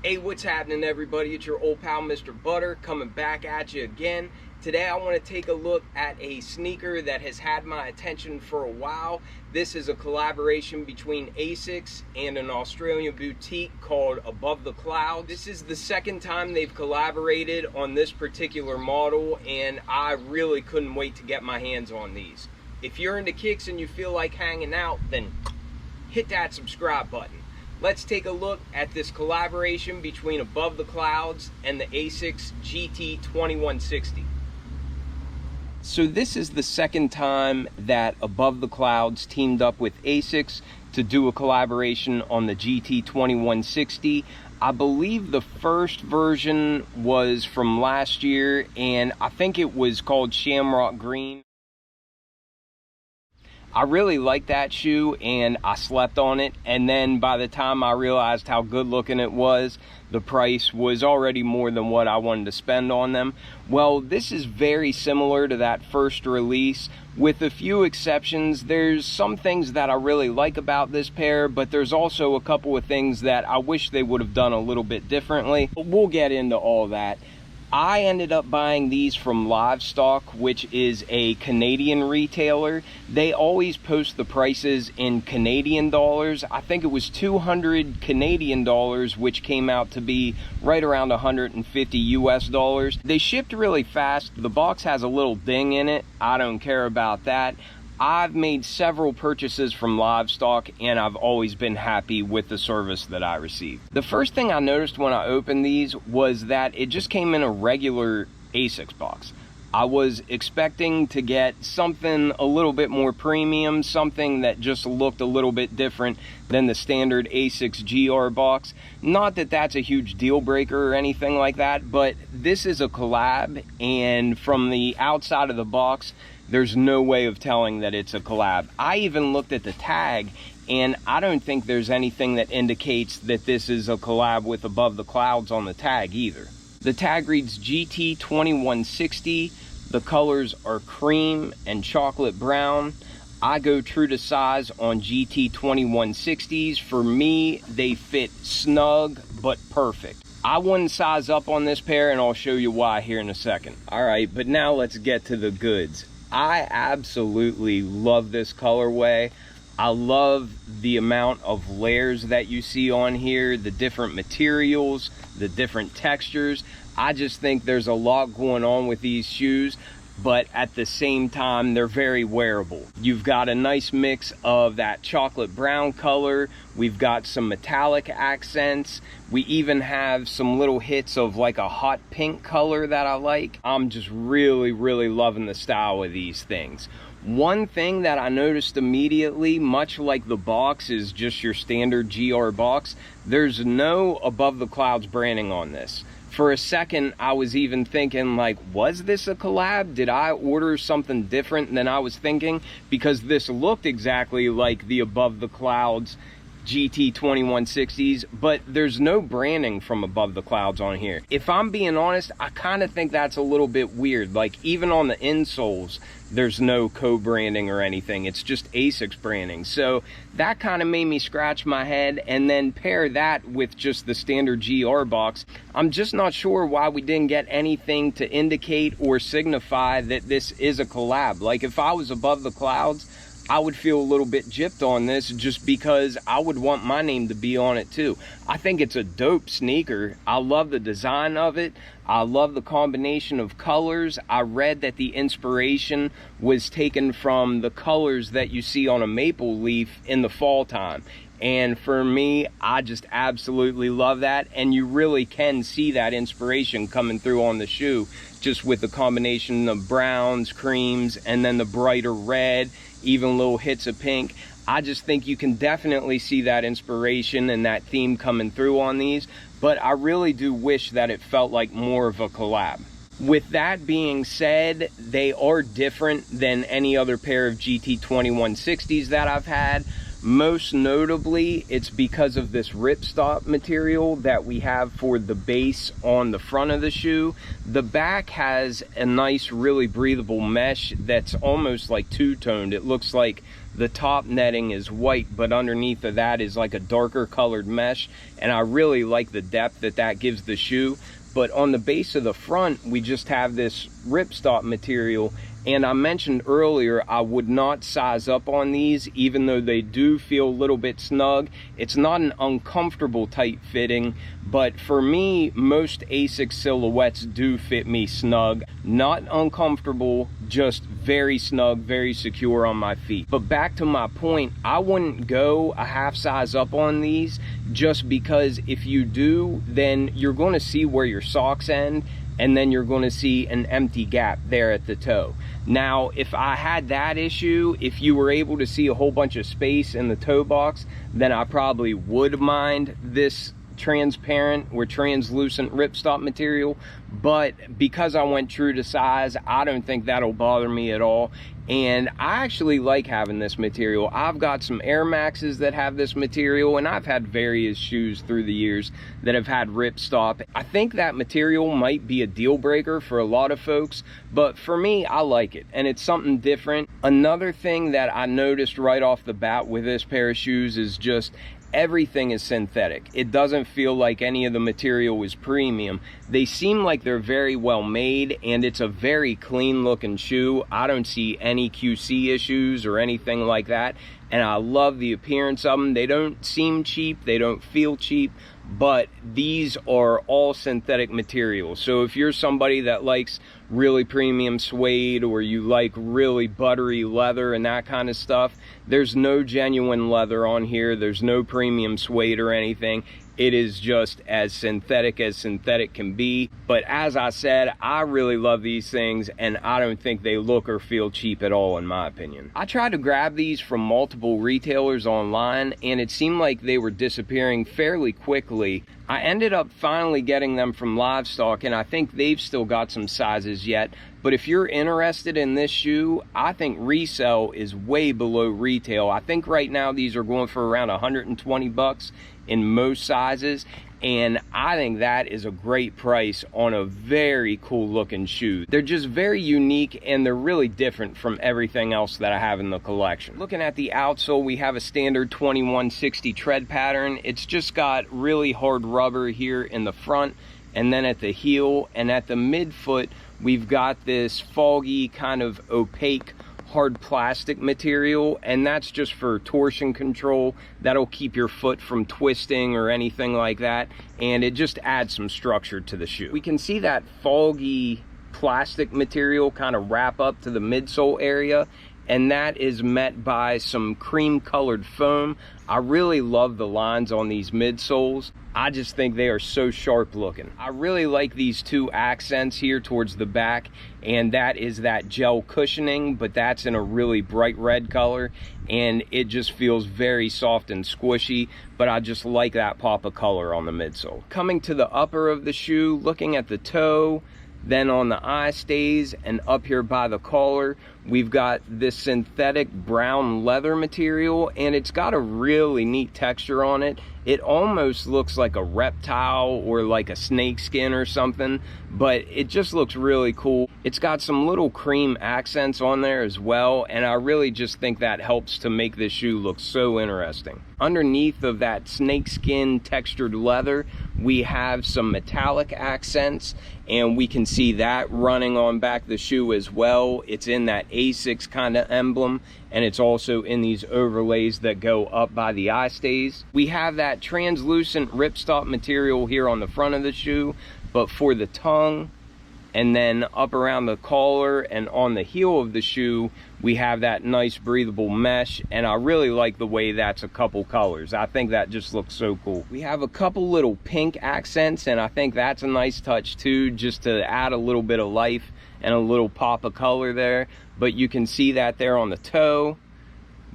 Hey, what's happening, everybody? It's your old pal Mr. Butter coming back at you again. Today I want to take a look at a sneaker that has had my attention for a while. This is a collaboration between ASICS and an Australian boutique called Above the Clouds. This is the second time they've collaborated on this particular model, and I really couldn't wait to get my hands on these. If you're into kicks and you feel like hanging out, then hit that subscribe button. Let's take a look at this collaboration between Above the Clouds and the ASICS GT2160. So this is the second time that Above the Clouds teamed up with ASICS to do a collaboration on the GT2160. I believe the first version was from last year, and I think it was called Shamrock Green. I really liked that shoe and I slept on it, and then by the time I realized how good looking it was, the price was already more than what I wanted to spend on them. Well, this is very similar to that first release with a few exceptions. There's some things that I really like about this pair, but there's also a couple of things that I wish they would have done a little bit differently. But we'll get into all that. I ended up buying these from Livestock, which is a Canadian retailer. They always post the prices in Canadian dollars. I think it was 200 Canadian dollars, which came out to be right around 150 US dollars. They shipped really fast. The box has a little ding in it. I don't care about that. I've made several purchases from Livestock, and I've always been happy with the service that I received. The first thing I noticed when I opened these was that it just came in a regular ASICS box. I was expecting to get something a little bit more premium, something that just looked a little bit different than the standard ASICS GR box. Not that that's a huge deal breaker or anything like that, but this is a collab, and from the outside of the box, there's no way of telling that it's a collab. I even looked at the tag, and I don't think there's anything that indicates that this is a collab with Above the Clouds on the tag either. The tag reads GT2160. The colors are cream and chocolate brown. I go true to size on GT2160s. For me, they fit snug but perfect. I wouldn't size up on this pair, and I'll show you why here in a second. All right, but now let's get to the goods. I absolutely love this colorway. I love the amount of layers that you see on here, the different materials, the different textures. I just think there's a lot going on with these shoes, but at the same time, they're very wearable. You've got a nice mix of that chocolate brown color. We've got some metallic accents. We even have some little hits of like a hot pink color that I like. I'm just really loving the style of these things. One thing that I noticed immediately, much like the box is just your standard GR box, there's no Above the Clouds branding on this. For a second, I was even thinking, like, was this a collab? Did I order something different than I was thinking? Because this looked exactly like the Above the Clouds GT2160s, but there's no branding from Above the Clouds on here. If I'm being honest, I kind of think that's a little bit weird. Like, even on the insoles, there's no co-branding or anything. It's just ASICS branding. So that kind of made me scratch my head, and then pair that with just the standard GR box. I'm just not sure why we didn't get anything to indicate or signify that this is a collab. Like, if I was Above the Clouds, I would feel a little bit gypped on this just because I would want my name to be on it too. I think it's a dope sneaker. I love the design of it. I love the combination of colors. I read that the inspiration was taken from the colors that you see on a maple leaf in the fall time. And for me, I just absolutely love that. And you really can see that inspiration coming through on the shoe, just with the combination of browns, creams, and then the brighter red, even little hits of pink. I just think you can definitely see that inspiration and that theme coming through on these, but I really do wish that it felt like more of a collab. With that being said, they are different than any other pair of GT2160s that I've had. Most notably, it's because of this ripstop material that we have for the base on the front of the shoe. The back has a nice, really breathable mesh that's almost like two-toned. It looks like the top netting is white, but underneath of that is like a darker colored mesh, and I really like the depth that that gives the shoe. But on the base of the front, we just have this ripstop material. And I mentioned earlier, I would not size up on these, even though they do feel a little bit snug. It's not an uncomfortable tight fitting, but for me, most ASICS silhouettes do fit me snug. Not uncomfortable, just very snug, very secure on my feet. But back to my point, I wouldn't go a half size up on these, just because if you do, then you're going to see where your socks end, and then you're going to see an empty gap there at the toe. Now, if I had that issue, if you were able to see a whole bunch of space in the toe box, then I probably would mind this transparent or translucent ripstop material. But because I went true to size, I don't think that'll bother me at all. And I actually like having this material. I've got some Air Maxes that have this material, and I've had various shoes through the years that have had ripstop. I think that material might be a deal breaker for a lot of folks, but for me, I like it, and it's something different. Another thing that I noticed right off the bat with this pair of shoes is just everything is synthetic. It doesn't feel like any of the material is premium. They seem like they're very well made, and it's a very clean looking shoe. I don't see any QC issues or anything like that, and I love the appearance of them. They don't seem cheap, they don't feel cheap, but these are all synthetic materials. So if you're somebody that likes really premium suede, or you like really buttery leather and that kind of stuff, there's no genuine leather on here. There's no premium suede or anything. It is just as synthetic can be. But as I said, I really love these things, and I don't think they look or feel cheap at all, in my opinion. I tried to grab these from multiple retailers online, and it seemed like they were disappearing fairly quickly. I ended up finally getting them from Livestock, and I think they've still got some sizes yet. But if you're interested in this shoe, I think resale is way below retail. I think right now these are going for around 120 bucks in most sizes, and I think that is a great price on a very cool looking shoe. They're just very unique, and they're really different from everything else that I have in the collection. Looking at the outsole, we have a standard 2160 tread pattern. It's just got really hard rubber here in the front, and then at the heel and at the midfoot, we've got this foggy, kind of opaque hard plastic material, and that's just for torsion control. That'll keep your foot from twisting or anything like that, and it just adds some structure to the shoe. We can see that foggy plastic material kind of wrap up to the midsole area, and that is met by some cream colored foam. I really love the lines on these midsoles. I just think they are so sharp looking. I really like these two accents here towards the back, and that is that gel cushioning, but that's in a really bright red color, and it just feels very soft and squishy, but I just like that pop of color on the midsole. Coming to the upper of the shoe, looking at the toe, then on the eye stays, and up here by the collar, we've got this synthetic brown leather material, and it's got a really neat texture on it. It almost looks like a reptile or like a snake skin or something, but it just looks really cool. It's got some little cream accents on there as well, and I really just think that helps to make this shoe look so interesting. Underneath of that snakeskin textured leather, we have some metallic accents, and we can see that running on back the shoe as well. It's in that ASICS kind of emblem, and it's also in these overlays that go up by the eye stays. We have that translucent ripstop material here on the front of the shoe, but for the tongue and then up around the collar and on the heel of the shoe, we have that nice breathable mesh, and I really like the way that's a couple colors. I think that just looks so cool. We have a couple little pink accents, and I think that's a nice touch too, just to add a little bit of life and a little pop of color there. But you can see that there on the toe.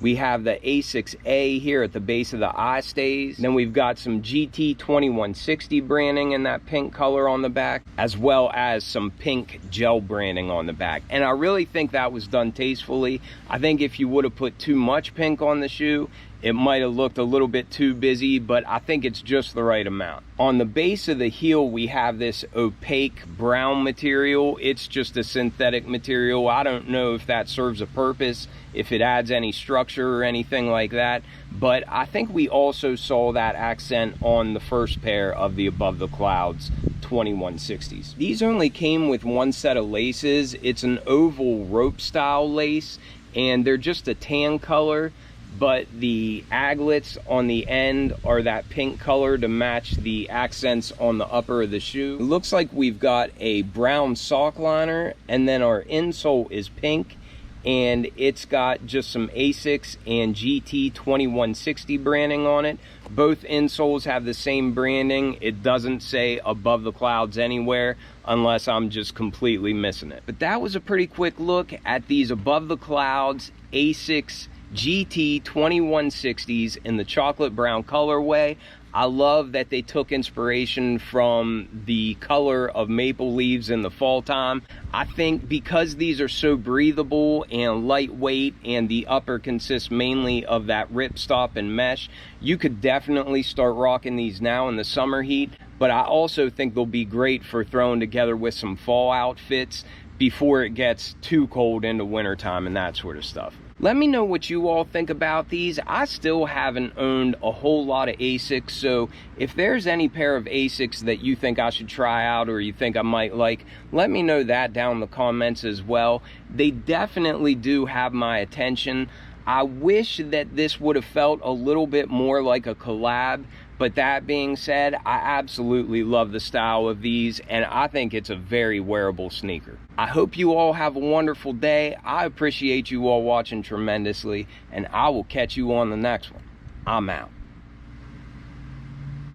We have the ASICS A here at the base of the eye stays. Then we've got some GT 2160 branding in that pink color on the back, as well as some pink gel branding on the back. And I really think that was done tastefully. I think if you would have put too much pink on the shoe, it might have looked a little bit too busy, but I think it's just the right amount. On the base of the heel, we have this opaque brown material. It's just a synthetic material. I don't know if that serves a purpose, if it adds any structure or anything like that, but I think we also saw that accent on the first pair of the Above the Clouds 2160s. These only came with one set of laces. It's an oval rope style lace, and they're just a tan color, but the aglets on the end are that pink color to match the accents on the upper of the shoe. It looks like we've got a brown sock liner, and then our insole is pink, and it's got just some ASICS and GT 2160 branding on it. Both insoles have the same branding. It doesn't say Above the Clouds anywhere, unless I'm just completely missing it. But that was a pretty quick look at these Above the Clouds ASICS GT 2160s in the chocolate brown colorway. I love that they took inspiration from the color of maple leaves in the fall time. I think because these are so breathable and lightweight, and the upper consists mainly of that ripstop and mesh, you could definitely start rocking these now in the summer heat. But I also think they'll be great for throwing together with some fall outfits before it gets too cold into wintertime and that sort of stuff. Let me know what you all think about these. I still haven't owned a whole lot of ASICS, so if there's any pair of ASICS that you think I should try out or you think I might like, let me know that down in the comments as well. They definitely do have my attention. I wish that this would have felt a little bit more like a collab, but that being said, I absolutely love the style of these, and I think it's a very wearable sneaker. I hope you all have a wonderful day. I appreciate you all watching tremendously, and I will catch you on the next one. I'm out.